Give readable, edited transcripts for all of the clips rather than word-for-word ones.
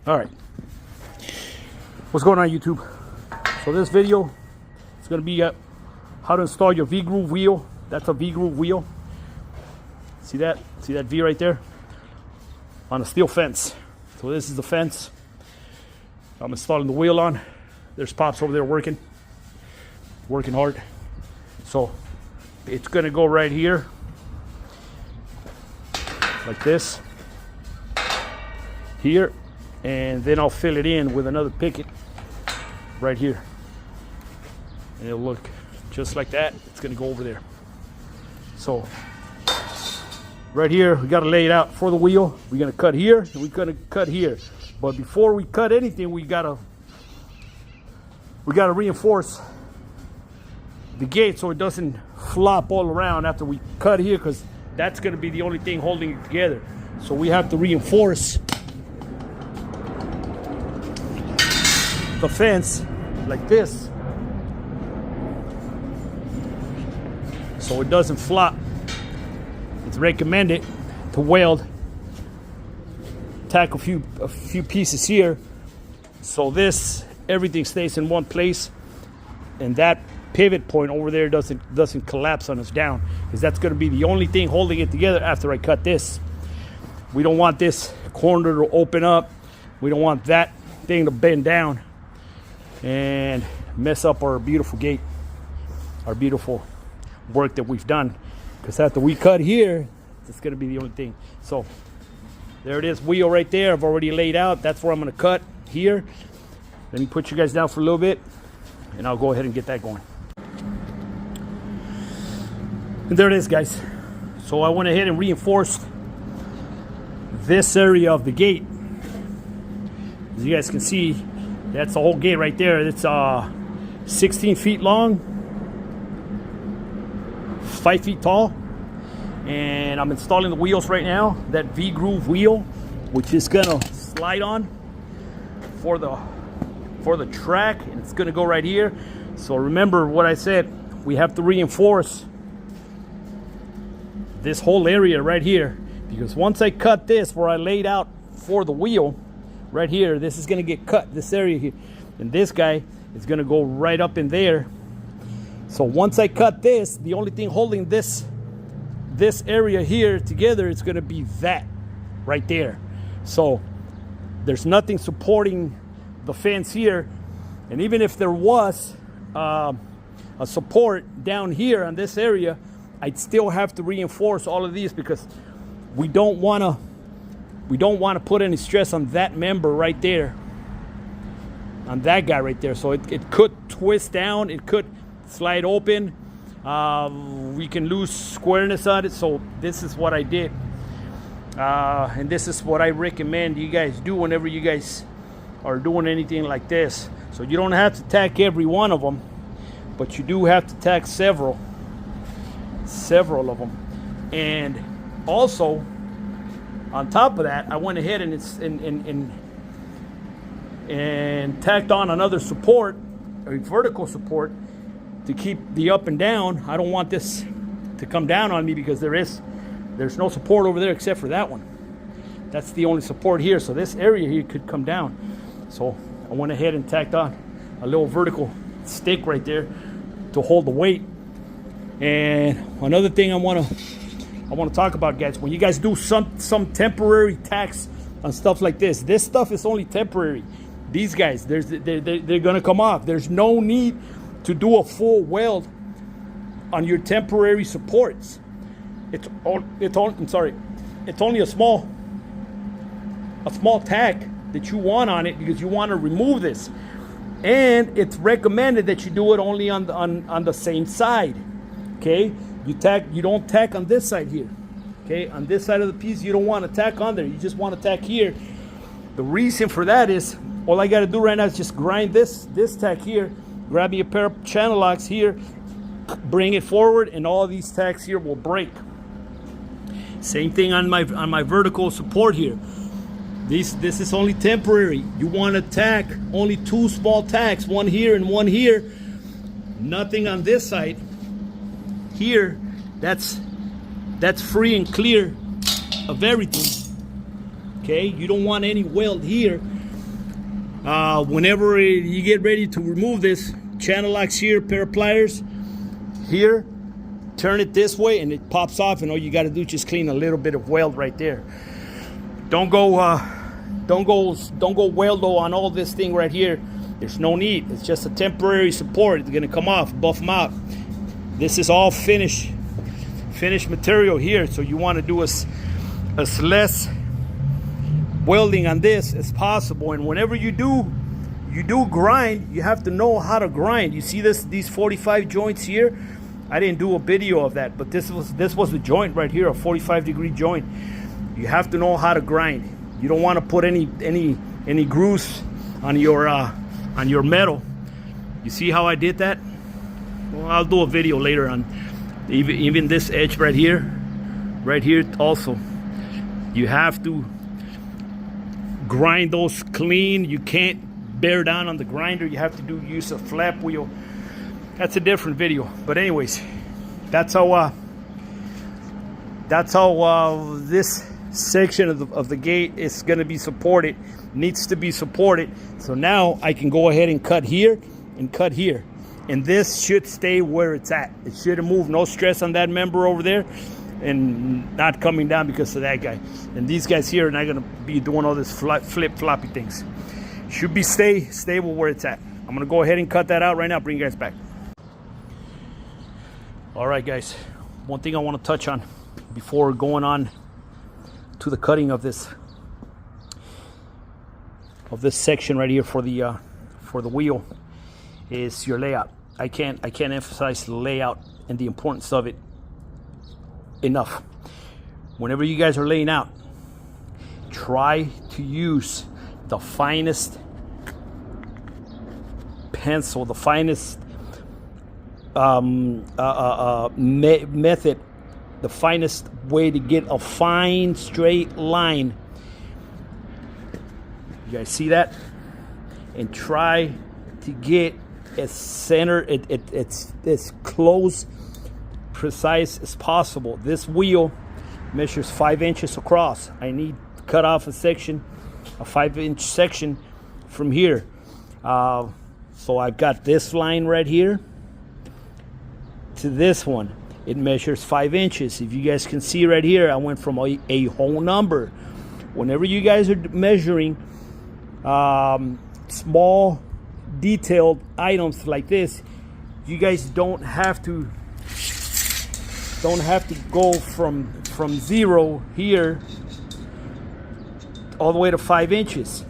All right, what's going on, YouTube? So this video is going to be how to install your V-Groove wheel. That's a V-Groove wheel. See that? See that V right there? On a steel fence. So this is the fence I'm installing the wheel on. There's Pops over there working hard. So it's going to go right here like this here, and then I'll fill it in with another picket right here, and it'll look just like that. It's going to go over there. So right here we got to lay it out for the wheel. We're going to cut here and we're going to cut here, but before we cut anything we got to reinforce the gate so it doesn't flop all around after we cut here, because that's going to be the only thing holding it together. So we have to reinforce the fence like this so it doesn't flop. It's recommended to weld, tack a few pieces here so everything stays in one place, and that pivot point over there doesn't collapse on us down, because that's going to be the only thing holding it together after I cut this. We don't want this corner to open up. We don't want that thing to bend down and mess up our beautiful gate, our beautiful work that we've done, because after we cut here, it's going to be the only thing. So there it is, wheel right there. I've already laid out. That's where I'm going to cut here. Let me put you guys down for a little bit and I'll go ahead and get that going. And there it is, guys. So I went ahead and reinforced this area of the gate. As you guys can see, that's the whole gate right there. It's 16 feet long, 5 feet tall, and I'm installing the wheels right now. That V-Groove wheel, which is gonna slide on for the track, and it's gonna go right here. So remember what I said, we have to reinforce this whole area right here, because once I cut this where I laid out for the wheel right here, this is gonna get cut, this area here, and this guy is gonna go right up in there. So once I cut this, the only thing holding this area here together is gonna be that right there. So there's nothing supporting the fence here, and even if there was a support down here on this area, I'd still have to reinforce all of these, because we don't want to put any stress on that member right there, on that guy right there. So it could twist down, it could slide open, we can lose squareness on it. So this is what I did, and this is what I recommend you guys do whenever you guys are doing anything like this. So you don't have to tack every one of them, but you do have to tack several of them. And also on top of that, I went ahead and tacked on another support, a vertical support, to keep the up and down. I don't want this to come down on me, because there's no support over there except for that one. That's the only support here. So this area here could come down. So I went ahead and tacked on a little vertical stick right there to hold the weight. And another thing I want to talk about, guys, when you guys do some temporary tacks on stuff like this stuff is only temporary. These guys, they're gonna come off. There's no need to do a full weld on your temporary supports. It's only a small tack that you want on it, because you want to remove this, and it's recommended that you do it only on the same side. Okay, you don't tack on this side here. Okay, on this side of the piece you don't want to tack on there, you just want to tack here. The reason for that is, all I got to do right now is just grind this tack here, grab me a pair of channel locks here, bring it forward, and all of these tacks here will break. Same thing on my vertical support here. This is only temporary. You want to tack only 2 small tacks, one here and one here. Nothing on this side here. That's free and clear of everything. Okay, you don't want any weld here. Whenever you get ready to remove this, channel locks here, pair of pliers here, turn it this way and it pops off, and all you got to do is just clean a little bit of weld right there. Don't go weldo on all this thing right here. There's no need. It's just a temporary support. It's gonna come off, buff them out. This is all finished material here, so you want to do as less welding on this as possible. And whenever you do grind, you have to know how to grind. You see these 45 joints here? I didn't do a video of that, but this was the joint right here, a 45-degree joint. You have to know how to grind. You don't want to put any grooves on your metal. You see how I did that? Well, I'll do a video later on even this edge right here also. You have to grind those clean. You can't bear down on the grinder. You have to use a flap wheel. That's a different video. But anyways, that's how this section of the gate is going to be supported, needs to be supported. So now I can go ahead and cut here and cut here, and this should stay where it's at. It shouldn't move. No stress on that member over there, and not coming down because of that guy. And these guys here are not going to be doing all this flip-floppy things. Should be stay stable where it's at. I'm going to go ahead and cut that out right now, bring you guys back. All right, guys, one thing I want to touch on before going on to the cutting of this section right here for the wheel is your layout. I can't emphasize the layout and the importance of it enough. Whenever you guys are laying out, try to use the finest pencil, the finest method, the finest way to get a fine straight line. You guys see that? And try to get as center, it's as close, precise as possible. This wheel measures 5 inches across. I need to cut off a 5-inch section from here. So I've got this line right here to this one. It measures 5 inches. If you guys can see right here, I went from a whole number. Whenever you guys are measuring small detailed items like this, you guys don't have to go from 0 here all the way to 5 inches.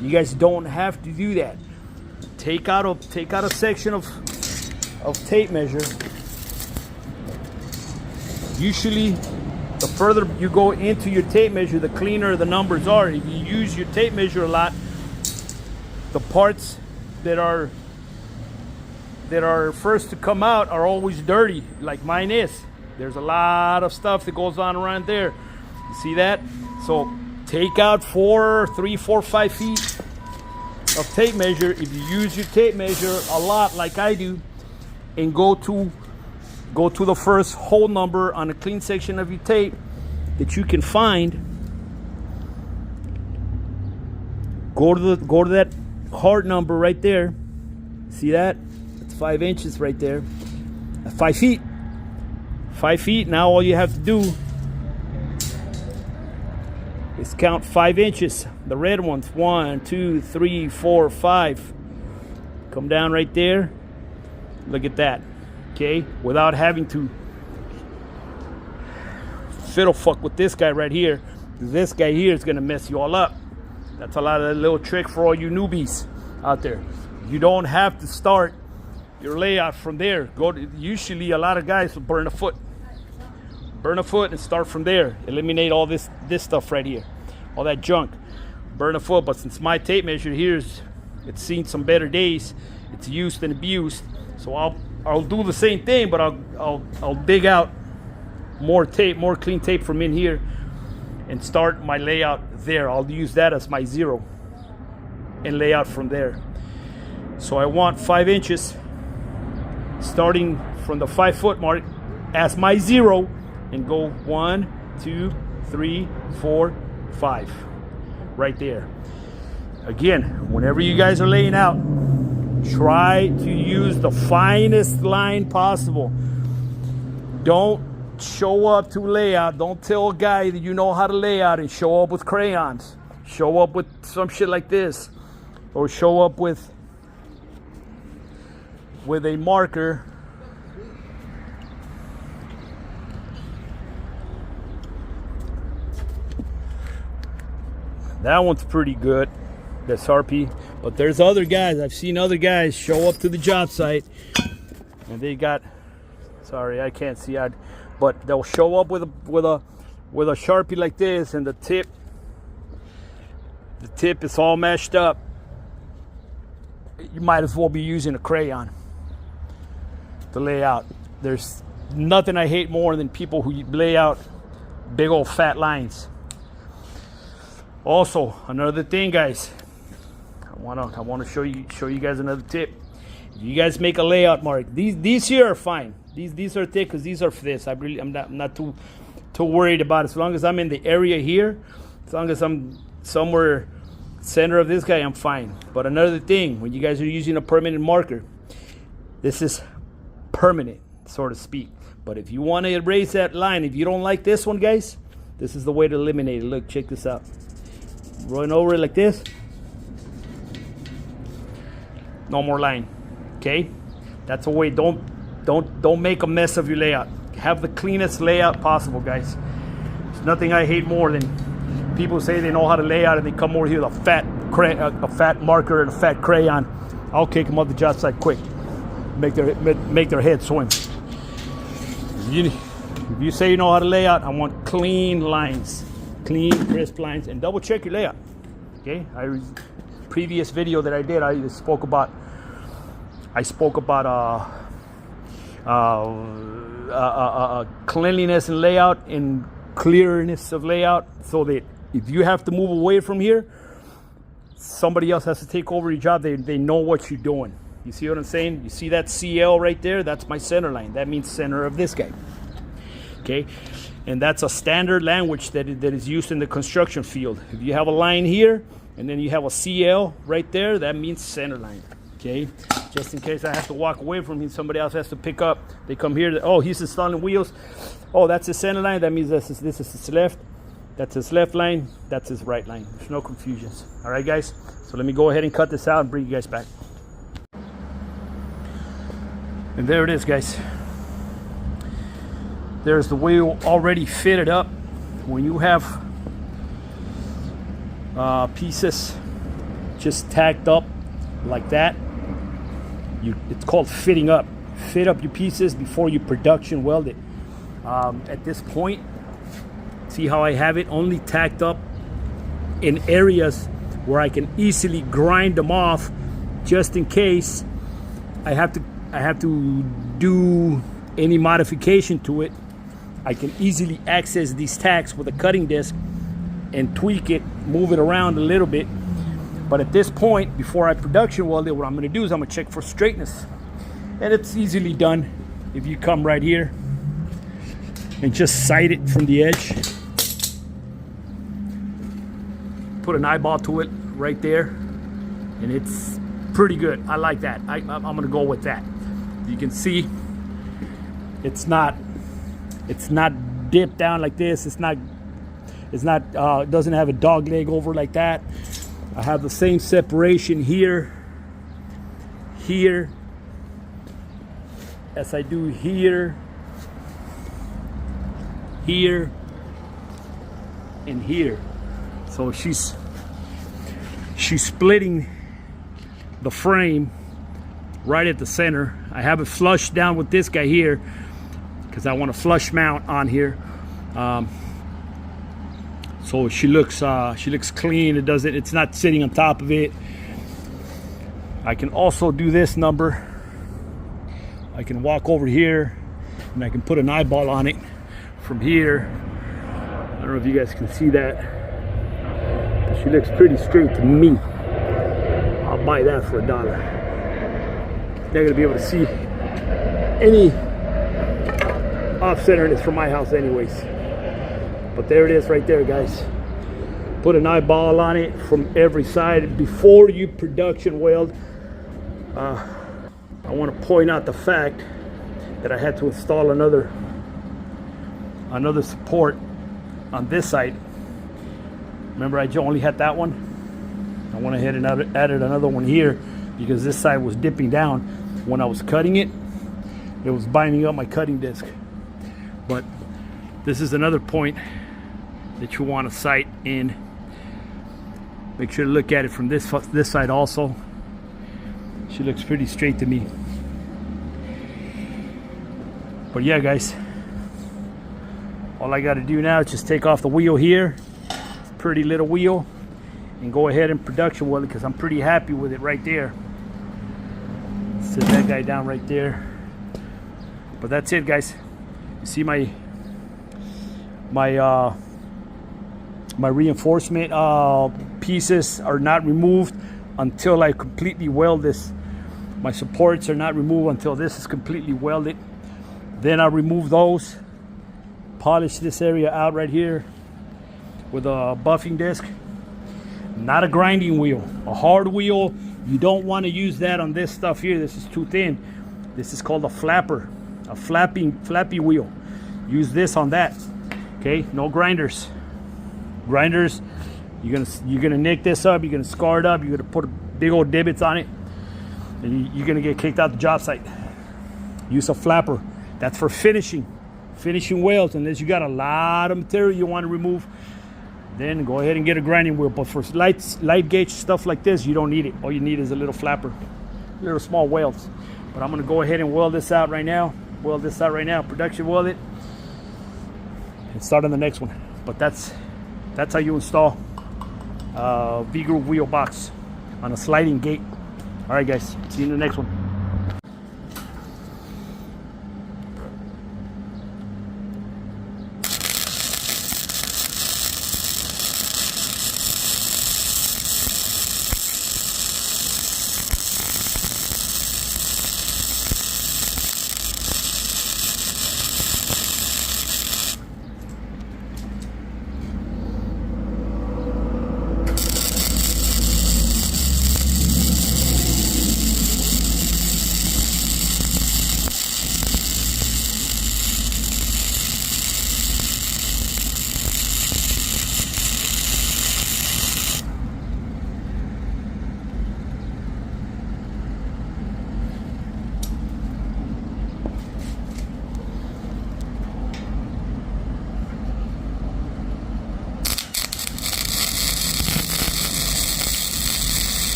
You guys don't have to do that. Take out a section of tape measure. Usually, the further you go into your tape measure, the cleaner the numbers are. If you use your tape measure a lot, the parts that are first to come out are always dirty, like mine is. There's a lot of stuff that goes on around there. You see that? So take out 3, 4, 5 feet of tape measure. If you use your tape measure a lot, like I do, and go to the first whole number on a clean section of your tape that you can find. Go to that hard number right there. See that? It's 5 inches right there. 5 feet. 5 feet. Now all you have to do is count 5 inches. The red ones. 1, 2, 3, 4, 5. Come down right there. Look at that. Okay, without having to fiddle fuck with this guy right here. This guy here is gonna mess you all up. That's a little trick for all you newbies out there. You don't have to start your layout from there. Usually a lot of guys will burn a foot and start from there. Eliminate all this stuff right here, all that junk. Burn a foot. But since my tape measure here it's seen some better days, it's used and abused. So I'll do the same thing, but I'll dig out more tape, more clean tape from in here, and start my layout there. I'll use that as my 0 and lay out from there. So I want 5 inches starting from the 5 foot mark as my 0 and go 1, 2, 3, 4, 5 right there. Again, whenever you guys are laying out, try to use the finest line possible. Don't show up to layout. Don't tell a guy that you know how to lay out and show up with crayons. Show up with some shit like this, or show up with a marker. That one's pretty good, that's Harpy. But there's other guys, I've seen other guys show up to the job site and they got, sorry I can't see, but they'll show up with a Sharpie like this, and the tip is all meshed up. You might as well be using a crayon to lay out. There's nothing I hate more than people who lay out big old fat lines. Also, another thing, guys, I want to show you guys another tip. If you guys make a layout mark, these here are fine. These are thick because these are for this. I'm not too worried about it. As long as I'm in the area here, as long as I'm somewhere center of this guy, I'm fine. But another thing, when you guys are using a permanent marker, this is permanent, so to speak. But if you want to erase that line, if you don't like this one, guys, this is the way to eliminate it. Look, check this out. Run over it like this. No more line. Okay, that's a way. Don't make a mess of your layout. Have the cleanest layout possible, guys. There's nothing I hate more than people say they know how to lay out and they come over here with a fat marker and a fat crayon. I'll kick them off the job site quick. Make their head swim. If you say you know how to lay out, I want clean lines, clean, crisp lines, and double check your layout. Okay, previous video that I did, I spoke about cleanliness and layout and clearness of layout, so that if you have to move away from here, somebody else has to take over your job. They know what you're doing. You see what I'm saying? You see that CL right there? That's my center line. That means center of this guy. Okay, and that's a standard language that is used in the construction field. If you have a line here and then you have a CL right there, that means center line. Okay, just in case I have to walk away from him, somebody else has to pick up. They come here, oh, he's installing wheels. Oh, that's his center line. That means this is his left. That's his left line. That's his right line. There's no confusions. All right, guys. So let me go ahead and cut this out and bring you guys back. And there it is, guys. There's the wheel already fitted up. When you have pieces just tacked up like that, it's called fitting up. Fit up your pieces before you production weld it. At this point, see how I have it only tacked up in areas where I can easily grind them off, just in case I have to do any modification to it. I can easily access these tacks with a cutting disc and tweak it, move it around a little bit. But at this point, before I production weld it, what I'm going to do is I'm going to check for straightness. And it's easily done if you come right here and just sight it from the edge. Put an eyeball to it right there, and it's pretty good. I like that. I'm going to go with that. You can see it's not dipped down like this. It doesn't have a dog leg over like that. I have the same separation here as I do here, and here. So she's splitting the frame right at the center. I have it flushed down with this guy here because I want a flush mount on here. So she looks clean. It's not sitting on top of it. I can also do this number. I can walk over here and I can put an eyeball on it from here. I don't know if you guys can see that, but she looks pretty straight to me. I'll buy that for $1. Not gonna be able to see any off-centeredness from my house anyways. But there it is right there, guys. put an eyeball on it from every side before you production weld. I want to point out the fact that I had to install another support on this side. Remember, I only had that one. I went ahead and added another one here because this side was dipping down. When I was cutting it, it was binding up my cutting disc. But this is another point that you want to sight in. Make sure to look at it from this side also. She looks pretty straight to me. But yeah, guys, all I got to do now is just take off the wheel here. It's a pretty little wheel, and go ahead and production weld it because I'm pretty happy with it right there. Set that guy down right there. But that's it, guys. You see my reinforcement pieces are not removed until I completely weld this. My supports are not removed until this is completely welded. Then I remove those, polish this area out right here with a buffing disc. Not a grinding wheel, a hard wheel. You don't want to use that on this stuff here. This is too thin. This is called a flapper, a flappy wheel. Use this on that. Okay, no grinders. Grinders, you're gonna nick this up. You're gonna scar it up. You're gonna put big old divots on it, and you're gonna get kicked out the job site. Use a flapper. That's for finishing welds. Unless you got a lot of material you want to remove, then go ahead and get a grinding wheel. But for light gauge stuff like this, you don't need it. All you need is a little flapper, little small welds. But I'm gonna go ahead and weld this out right now. Production weld it, and start on the next one. But that's how you install V-Groove wheel box on a sliding gate. All right, guys. See you in the next one.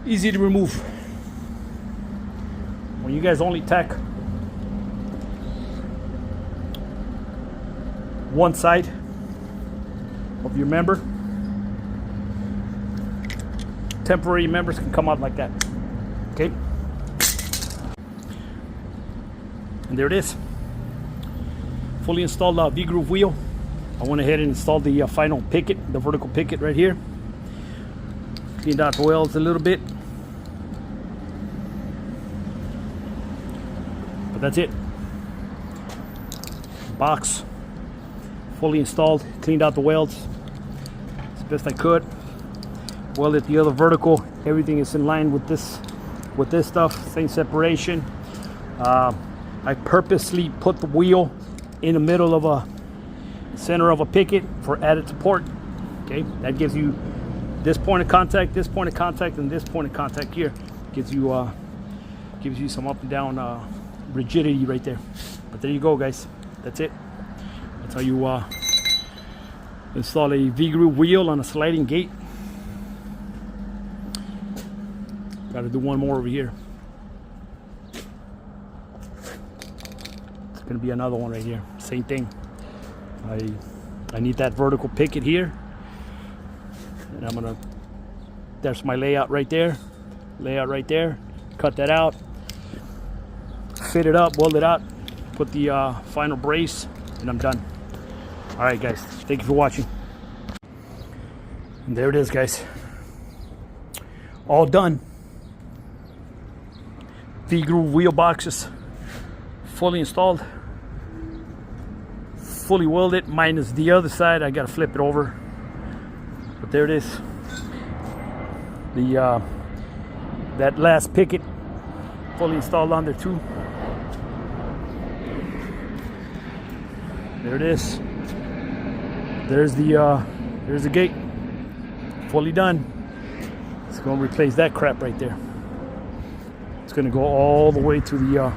Easy to remove. When you guys only tack one side of your member, temporary members can come out like that. Okay, and there it is, fully installed V-Groove wheel. I went ahead and installed the final picket, the vertical picket right here. Cleaned out the welds a little bit, but that's it. Box fully installed, cleaned out the welds. best I could. Welded the other vertical. Everything is in line with this stuff. Same separation. I purposely put the wheel in the middle of a center of a picket for added support. Okay, that gives you this point of contact, this point of contact, and this point of contact here. Gives you some up and down rigidity right there. But there you go, guys. That's it. That's how you install a V-groove wheel on a sliding gate. Got to do one more over here. It's going to be another one right here. Same thing. I need that vertical picket here, and I'm gonna. There's my layout right there. Layout right there. Cut that out. Fit it up. Weld it out. Put the final brace, and I'm done. All right, guys. Thank you for watching. And there it is, guys. All done. V-groove wheel boxes fully installed, fully welded, minus the other side. I gotta flip it over, but there it is. The that last picket fully installed on there too. There it is. There's the gate, fully done. It's gonna replace that crap right there. It's gonna go all the way to the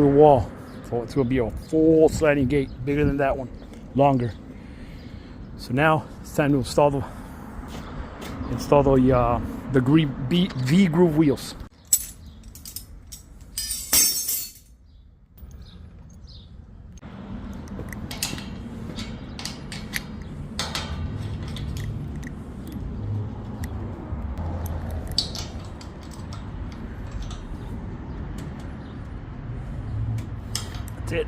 wall. So it's gonna be a full sliding gate, bigger than that one, longer. So now it's time to install the V-groove wheels. That's it.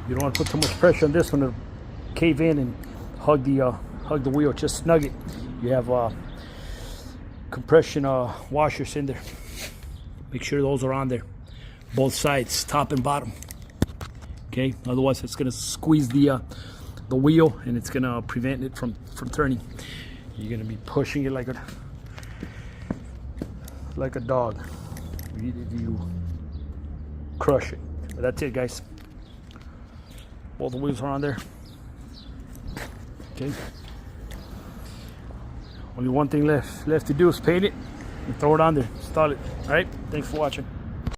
You don't want to put too much pressure on this one to cave in and hug the wheel. Just snug it. You have compression washers in there. Make sure those are on there, both sides, top and bottom. Okay. Otherwise, it's gonna squeeze the wheel, and it's gonna prevent it from turning. You're gonna be pushing it like a dog. You crush it. But that's it, guys. Both the wheels are on there. Okay. Only one thing left to do is paint it and throw it on there. Install it. All right. Thanks for watching.